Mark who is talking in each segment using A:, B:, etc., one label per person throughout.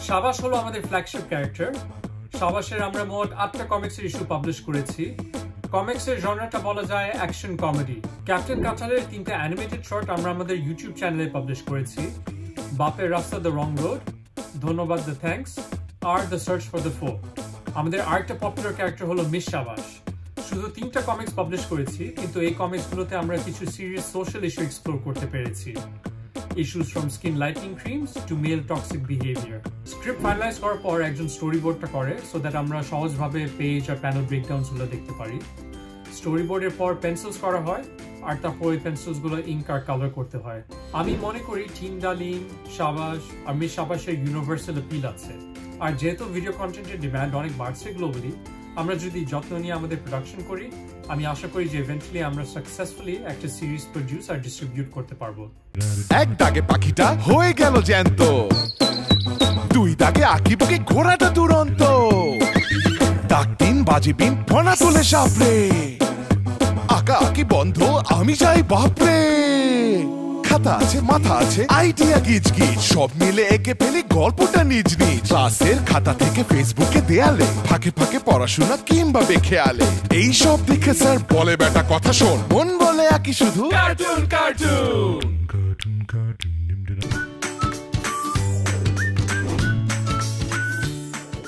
A: সাবাস হলো আমাদের ফ্ল্যাগশিপ ক্যারেক্টার। সাবাসের আমরা মোট 8টা কমিক্সের ইস্যু পাবলিশ করেছি। কমিক্সের জনরাটা বলা যায় অ্যাকশন কমেডি। ক্যাপ্টেন কাঁঠালের 3টা অ্যানিমেটেড শর্ট আমরা আমাদের ইউটিউব চ্যানেলে পাবলিশ করেছি। বাপের রাস্তা দ্য রং রোড, ধন্যবাদ the thanks, are the search for the ফো। আমাদের আরেকটা পপুলার ক্যারেক্টার হলো মিস সাবাস। শুধু 3টা কমিক্স পাবলিশ করেছি, কিন্তু এই কমিক্সগুলোতে আমরা কিছু সিরিয়াস সোশ্যাল ইস্যু এক্সপ্লোর করতে পেরেছি। Issues from skin lightening creams to male toxic behavior. Script finalize করার পর একজন স্টোরিবোর্ডটা করে সো দ্যাট আমরা সহজভাবে পেজ আর প্যানেল ব্রেকডাউনস গুলো দেখতে পারি। স্টোরিবোর্ডের পর পেন্সিলস করা হয় আর তারপর ওই পেন্সিলস গুলো ইঙ্ক আর কালার করতে হয়। আমি মনে করি টিম ডালিম, সাবাস আর মিস সাবাসের ইউনিভার্সাল অ্যাপিল আছে। আর যেহেতু ভিডিও কন্টেন্টের ডিমান্ড অনেক বাড়ছে গ্লোবালি, আমরা যদি যত্ন নিয়ে আমাদের প্রোডাকশন করি, আমি আশা করি যে ইভেন্টুয়ালি আমরা সাকসেসফুলি একটা সিরিজ প্রোডিউস আর ডিস্ট্রিবিউট করতে পারবো।
B: এক দাগে পাখিটা হয়ে গেল জ্যান্ত, 2 দাগে আঁকিবুকি ঘোড়াটা দুরন্ত, দাগ 3 বাজে বিন ফনা তোলে সাপড়ে, আঁকা আঁকি বন্ধ আমি যাই বাপরে। খাতা আছে মাথা আছে আইডিয়া গিজ গিজ, সব মিলে এঁকে ফেলি গল্পটা নিজ নিজ। ক্লাসের খাতা থেকে ফেসবুকে দেয়ালে, ফাঁকে ফাঁকে পড়াশোনা কিংবা বেখেয়ালে, এই সব দেখে স্যার বলে বেটা কথা শোন, মন বলে আঁকি শুধু কার্টুন কার্টুন।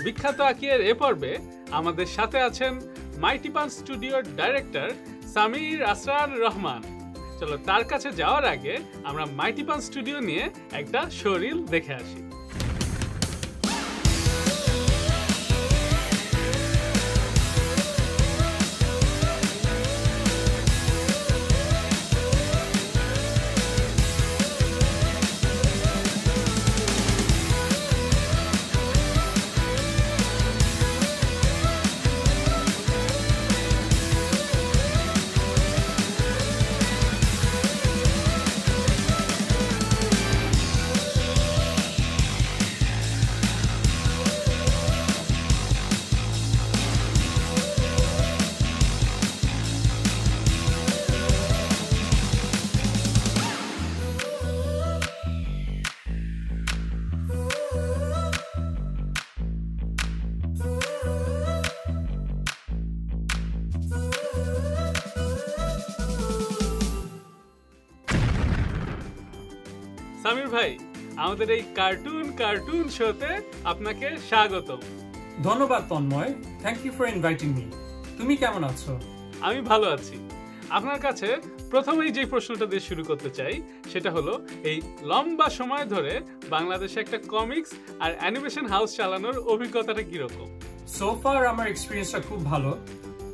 C: বিখ্যাত আঁকিয়ের এ পর্বে আমাদের সাথে আছেন মাইটি পান স্টুডিওর ডাইরেক্টর সামির আসরার রহমান। চলো তার কাছে যাওয়ার আগে আমরা মাইটি পান স্টুডিও নিয়ে একটা শোরিল দেখে আসি। সামির ভাই, আমাদের এই কার্টুন কার্টুন শোতে আপনাকে স্বাগতম।
A: ধন্যবাদ Tanmoy, thank you for inviting me. তুমি কেমন আছো?
C: আমি ভালো আছি। আপনার কাছে প্রথমেই যে প্রশ্নটা দিয়ে শুরু করতে চাই সেটা হলো, এই লম্বা সময় ধরে বাংলাদেশে একটা কমিক্স আর অ্যানিমেশন হাউস চালানোর অভিজ্ঞতাটা কিরকম?
A: সো ফার আমার এক্সপিরিয়েন্সটা খুব ভালো।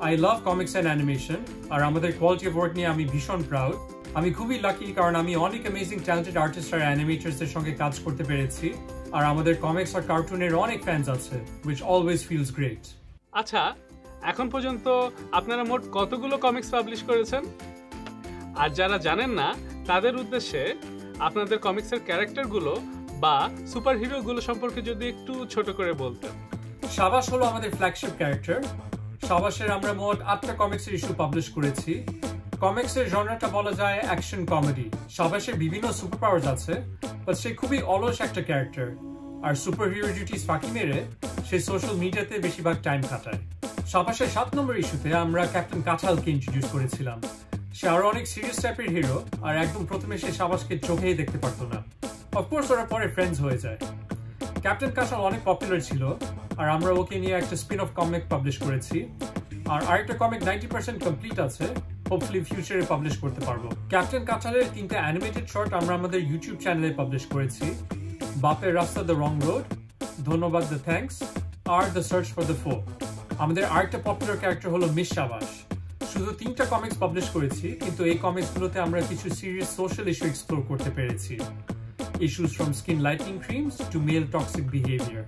A: I love comics and animation, আর আমাদের কোয়ালিটি অফ ওয়ার্ক নিয়ে আমি ভীষণ প্রাউড। আমি খুবই লাকি কারণ আমি অনেক অ্যামেজিং ট্যালেন্টেড আর্টিস্ট আর অ্যানিমেটরসদের সঙ্গে কাজ করতে পেরেছি, আর আমাদের কমিক্স আর কার্টুনের অনেক ফ্যান্স আছে, which always feels great.
C: আচ্ছা, এখন পর্যন্ত আপনারা মোট কতগুলো কমিক্স পাবলিশ করেছেন? আর যারা জানেন না তাদের উদ্দেশ্যে আপনাদের কমিক্সের ক্যারেক্টারগুলো বা সুপারহিরোগুলো সম্পর্কে যদি একটু ছোট করে বলতেন।
A: সাবাস হলো আমাদের ফ্ল্যাগশিপ ক্যারেক্টার। সাবাসের আমরা মোট 8টা কমিক্সের ইস্যু পাবলিশ করেছি। কমিক্সের জনরাটা বলা যায় অ্যাকশন কমেডি। সাবাসের বিভিন্ন সুপার পাওয়ার্স আছে, বাট সে খুবই অলস একটা ক্যারেক্টার, আর সুপার হিরো ডিউটিস ফাঁকি মেরে সে সোশ্যাল মিডিয়াতে বেশিরভাগ টাইম কাটায়। সাবাসের 7 নম্বর ইস্যুতে আমরা ক্যাপ্টেন কাঁঠালকে ইন্ট্রোডিউস করেছিলাম। সে আরো অনেক সিরিয়াস টাইপের হিরো, আর একদম প্রথমে সে সাবাসকে চোখেই দেখতে পারতো না। অফকোর্স ওরা পরে ফ্রেন্ডস হয়ে যায়। ক্যাপ্টেন কাঁঠাল অনেক পপুলার ছিল, আর আমরা ওকে নিয়ে একটা স্পিন অফ কমিক পাবলিশ করেছি, আর আরেকটা কমিক 90% কমপ্লিট আছে, হোপফুলি ফিউচারে পাবলিশ করতে পারবো। ক্যাপ্টেন কাঁঠালের 3টা অ্যানিমেটেড শর্ট আমরা আমাদের ইউটিউব চ্যানেলে পাবলিশ করেছি। বাপের রাস্তা দ্য রং রোড, ধন্যবাদ the thanks, are the search for the ফো। আমাদের আরেকটা পপুলার ক্যারেক্টার হলো মিস সাবাস। শুধু 3টা কমিক্স পাবলিশ করেছি, কিন্তু এই কমিক্সগুলোতে আমরা কিছু সিরিয়াস সোশ্যাল ইস্যু এক্সপ্লোর করতে পেরেছি। Issues from skin lightening creams to male toxic behavior.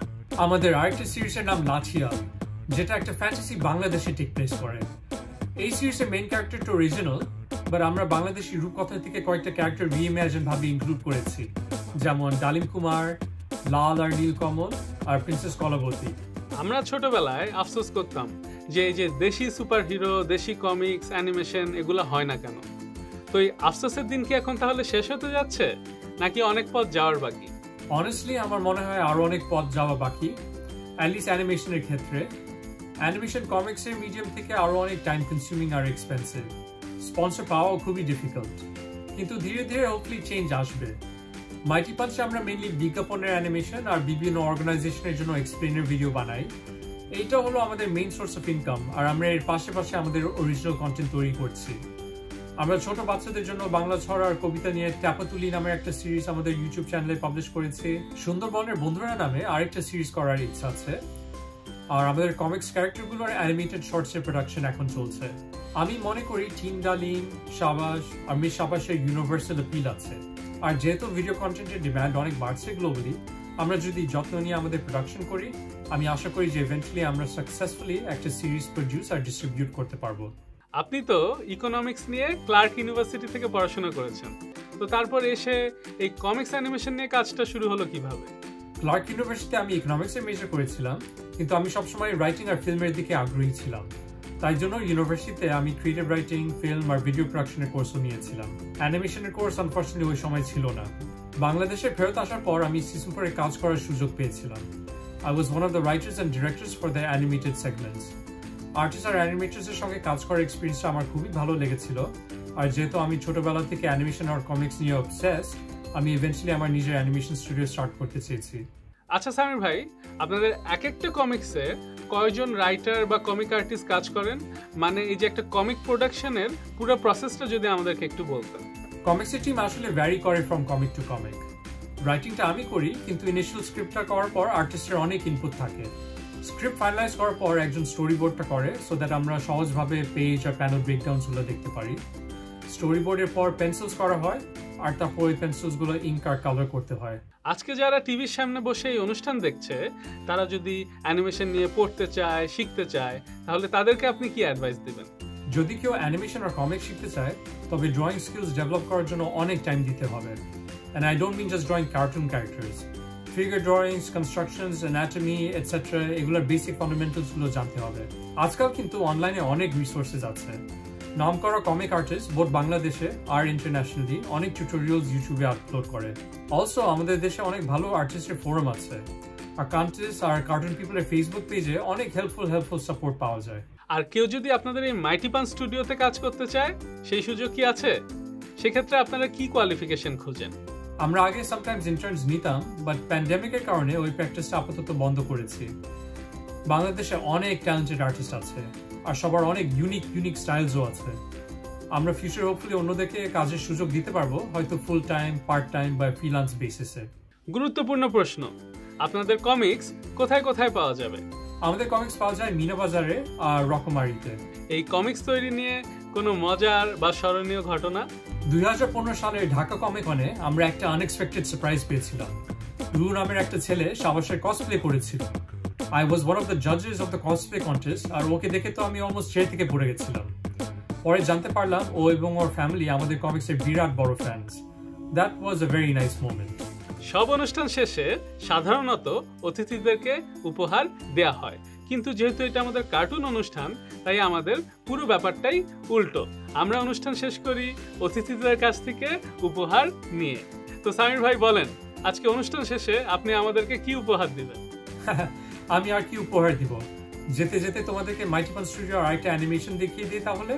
A: আমাদের আরেকটা সিরিজের নাম লাঠিয়াল, যেটা একটা ফ্যান্টাসি বাংলাদেশে টেক প্লেস করে। এই সিরিজের মেইন ক্যারেক্টারটা অরিজিনাল, বাট আমরা বাংলাদেশি রূপকথা থেকে কয়েকটা ক্যারেক্টার রিইম্যাজিন ভাবে ইনক্লুড করেছি, যেমন ডালিম কুমার, লাল আর নীল কমল, আর প্রিন্সেস কলাবতী।
C: আমরা ছোটবেলায় আফসোস করতাম যে এই যে দেশি সুপার হিরো, দেশি কমিক্স, অ্যানিমেশন এগুলো হয় না কেন। তো এই আফসোসের দিন কি এখন তাহলে শেষ হতে যাচ্ছে, নাকি অনেক পথ যাওয়ার বাকি?
A: অনেস্টলি আমার মনে হয় আরো অনেক পথ যাওয়া বাকি, অ্যাটলিস্ট অ্যানিমেশনের ক্ষেত্রে। অ্যানিমেশন কমিক্সের মিডিয়াম থেকে আরো অনেক টাইম কনজিউমিং আর এক্সপেন্সিভ, স্পন্সর পাওয়াও খুবই ডিফিকাল্ট, কিন্তু ধীরে ধীরে হোপফুলি চেঞ্জ আসবে। মাইটি পাঞ্চে আমরা মেইনলি বিজ্ঞাপনের অ্যানিমেশন আর বিভিন্ন অর্গানাইজেশনের জন্য এক্সপ্লেনের ভিডিও বানাই। এইটা হলো আমাদের মেইন সোর্স অফ ইনকাম, আর আমরা এর পাশে আমাদের অরিজিনাল কন্টেন্ট তৈরি করছি। আমরা ছোট বাচ্চাদের জন্য বাংলা ছড়া আর কবিতা নিয়ে ট্যাপাতুলি নামের একটা সিরিজ আমাদের ইউটিউব চ্যানেলে পাবলিশ করেছি। সুন্দরবনের বন্ধুরা নামে আরেকটা সিরিজ করার ইচ্ছা আছে। আর আমাদের কমিক্স ক্যারেক্টারগুলোর অ্যানিমেটেড শর্টসের প্রোডাকশন এখন চলছে। আমি মনে করি টিম ডালিম, শাবাশ আর মিস শাবাশের ইউনিভার্সাল অ্যাপিল আছে। আর যেহেতু ভিডিও কন্টেন্টের ডিমান্ড অনেক বাড়ছে গ্লোবালি, আমরা যদি যত্ন নিয়ে আমাদের প্রোডাকশন করি, আমি আশা করি যে ইভেন্টুয়ালি আমরা সাকসেসফুলি একটা সিরিজ প্রডিউস আর ডিস্ট্রিবিউট করতে পারবো।
C: আপনি তো ইকোনমিক্স নিয়ে ক্লার্ক ইউনিভার্সিটি থেকে পড়াশোনা করেছেন, তো তারপর এসে এই কমিক্স অ্যানিমেশন নিয়ে কাজটা শুরু হলো কিভাবে?
A: ক্লার্ক ইউনিভার্সিটিতে আমি ইকোনমিক্সে মেজর করেছিলাম, কিন্তু আমি সবসময় রাইটিং আর ফিল্মের দিকে আগ্রহী ছিলাম। তাই জন্য ইউনিভার্সিটিতে আমি ক্রিয়েটিভ রাইটিং, ফিল্ম আর ভিডিও প্রোডাকশনের কোর্সও নিয়েছিলাম। অ্যানিমেশনের কোর্স আনফর্চুনেটলি ওই সময় ছিল না। বাংলাদেশে ফেরত আসার পর আমি সিজন 4-এ কাজ করার সুযোগ পেয়েছিলাম। I was one of the writers and directors for the animated segments. Artist আর অ্যানিমেটরসের সঙ্গে কাজ করার এক্সপিরিয়েন্সটা আমার খুবই ভালো লেগেছিল। আর যেহেতু আমি ছোটবেলা থেকে অ্যানিমেশন আর কমিক্স নিয়ে অবসেসড, আমি ইভেন্টুয়ালি আমার নিজের অ্যানিমেশন স্টুডিও স্টার্ট করতে চেয়েছি।
C: আচ্ছা সামির ভাই, আপনাদের এক একটা কমিক্সে কয়জন রাইটার বা কমিক আর্টিস্ট কাজ করেন? মানে এই যে একটা কমিক প্রোডাকশনের পুরো প্রসেসটা যদি আমাদেরকে একটু বলতেন।
A: কমিক্সের টিম আসলে ভ্যারি করে ফ্রম কমিক টু কমিক। রাইটিংটা আমি করি, কিন্তু ইনিশিয়াল স্ক্রিপ্টটা করার পর আর্টিস্টের অনেক ইনপুট থাকে। স্ক্রিপ্ট ফাইনালাইজ করার পর একজন স্টোরি বোর্ডটা করে, সো দ্যাট আমরা সহজভাবে পেজ আর প্যানেল ব্রেকডাউনসগুলো দেখতে পারি। স্টোরি বোর্ডের পর পেন্সিলস করা হয়, আর তারপর ওই পেন্সিলসগুলো ইঙ্ক আর কালার করতে হয়।
C: আজকে যারা টিভির সামনে বসে এই অনুষ্ঠান দেখছে, তারা যদি অ্যানিমেশন নিয়ে পড়তে চায়, শিখতে চায়, তাহলে তাদেরকে আপনি কি অ্যাডভাইস দিবেন?
A: যদি কেউ অ্যানিমেশন আর কমিক শিখতে চায়, তবে ড্রয়িং স্কিলস ডেভেলপ করার জন্য অনেক টাইম দিতে হবে। And I don't mean just drawing cartoon characters. Figure drawings, constructions, anatomy, etc. এগুলোর বেসিক ফান্ডামেন্টালসগুলো জানতে হবে। আজকাল কিন্তু অনলাইনে অনেক রিসোর্সেস আছে। নামকরা কমিক আর্টিস্ট বোথ বাংলাদেশে আর ইন্টারন্যাশনালি অনেক টিউটোরিয়ালস ইউটিউবে আপলোড করে। অলসো আমাদের দেশে অনেক ভালো আর্টিস্টের ফোরাম আছে। আর কান্ট্রিস্ট আর কার্টুন পিপলের ফেসবুক পেজে অনেক হেল্পফুল সাপোর্ট পাওয়া যায়।
C: আর কেউ যদি আপনাদের এই মাইটি পান স্টুডিওতে কাজ করতে চায়, সেই সুযোগ কি আছে? সেক্ষেত্রে আপনারা কি কোয়ালিফিকেশন খুঁজেন?
A: আমরা আগে সামটাইমস ইন্টার্নস নিতাম, বাট প্যান্ডেমিকের কারণে ওই প্র্যাকটিসটা আপাতত বন্ধ করেছি। বাংলাদেশে অনেক ট্যালেন্টেড আর্টিস্ট আছে, আর সবার অনেক ইউনিক স্টাইলসও আছে। আমরা ফিউচার হোপফুলি অন্যদেরকে কাজের সুযোগ দিতে পারবো, হয়তো ফুল টাইম, পার্ট টাইম বা ফ্রিল্যান্স বেসিসে।
C: গুরুত্বপূর্ণ প্রশ্ন, আপনাদের কমিক্স কোথায় কোথায় পাওয়া যাবে?
A: আমাদের কমিক্স পাওয়া যায় মিনা বাজারে আর রকমারিতে।
C: এই কমিক্স তৈরি নিয়ে কোনো মজার বা স্মরণীয় ঘটনা?
A: 2015 সালের ঢাকা কমিকনে আমরা একটা আনএক্সপেক্টেড সারপ্রাইজ পেয়েছিলাম। রু নামের একটা ছেলে সাবাসের কসপ্লে করেছিল। I was one of the judges of the cosplay contest, আর ওকে দেখে তো আমি অলমোস্ট চেয়ার থেকে পড়ে গেছিলাম। পরে জানতে পারলাম ও এবং ওর ফ্যামিলি আমাদের কমিক্সের বিরাট বড় fans. That was a very nice moment.
C: সব অনুষ্ঠান শেষে সাধারণত অতিথিদেরকে উপহার দেয়া হয়, কিন্তু যেহেতু এটা আমাদের কার্টুন অনুষ্ঠান, তাই আমাদের পুরো ব্যাপারটাই উল্টো। আমরা অনুষ্ঠান শেষ করি অতিথিদের কাছ থেকে উপহার নিয়ে। তো সামির ভাই বলেন, আজকে অনুষ্ঠান শেষে আপনি আমাদেরকে কি উপহার দিবেন?
A: আমি আর কি উপহার দিব? যেতে যেতে তোমাদেরকে মাইটি পান স্টুডিওর আরেকটা অ্যানিমেশন দেখিয়ে দিই তাহলে।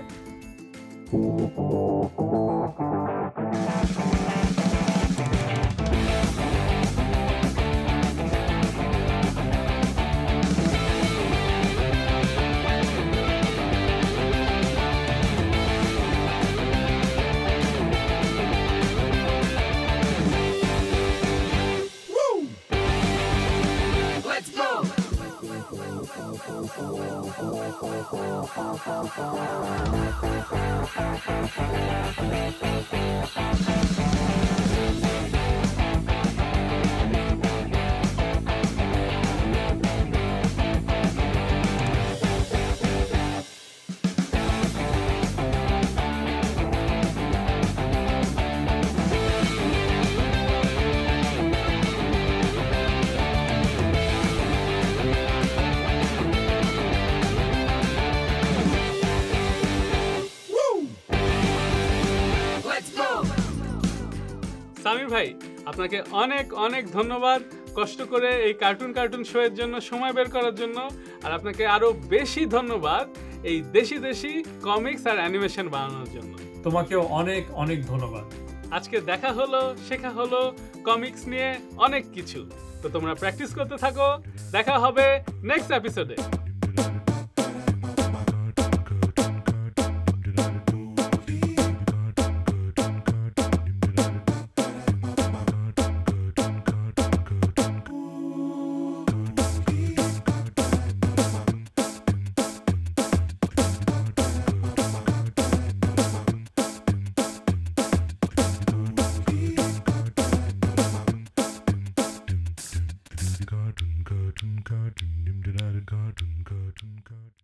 C: আপনাকে অনেক অনেক ধন্যবাদ কষ্ট করে এই কার্টুন শো এর জন্য সময় বের করার জন্য। আর আপনাকে আরো বেশি ধন্যবাদ এই দেশি দেশি কমিক্স আর অ্যানিমেশন বানানোর জন্য।
A: তোমাকেও অনেক অনেক ধন্যবাদ।
C: আজকে দেখা হলো, শেখা হলো কমিক্স নিয়ে অনেক কিছু। তো তোমরা প্র্যাকটিস করতে থাকো, দেখা হবে নেক্সট এপিসোডে।